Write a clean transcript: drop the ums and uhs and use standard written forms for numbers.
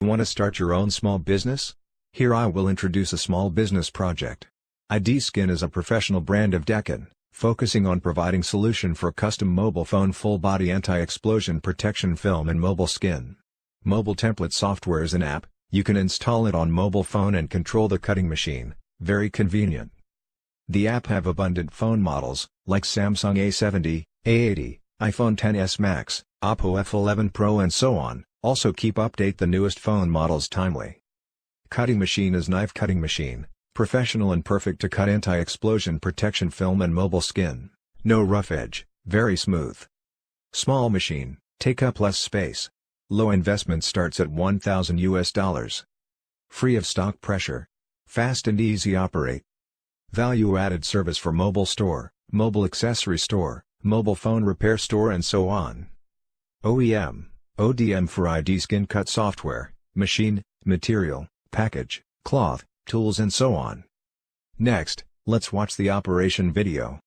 Want to start your own small business? Here I will introduce a small business project. idskin is a professional brand of Daqin, focusing on providing solution for custom mobile phone full-body anti-explosion protection film and mobile skin. Mobile template software is an app. You can install it on mobile phone and control the cutting machine, very convenient. The app have abundant phone models, like Samsung A70, A80, iPhone XS Max, Oppo F11 Pro and so on. Also keep update the newest phone models timely. Cutting machine is knife cutting machine, professional and perfect to cut anti-explosion protection film and mobile skin. No rough edge, very smooth. Small machine, take up less space. Low investment starts at $1,000. Free of stock pressure. Fast and easy operate. Value-added service for mobile store, mobile accessory store, mobile phone repair store and so on. OEM, ODM for idskincut software, machine, material, package, cloth, tools and so on. Next, let's watch the operation video.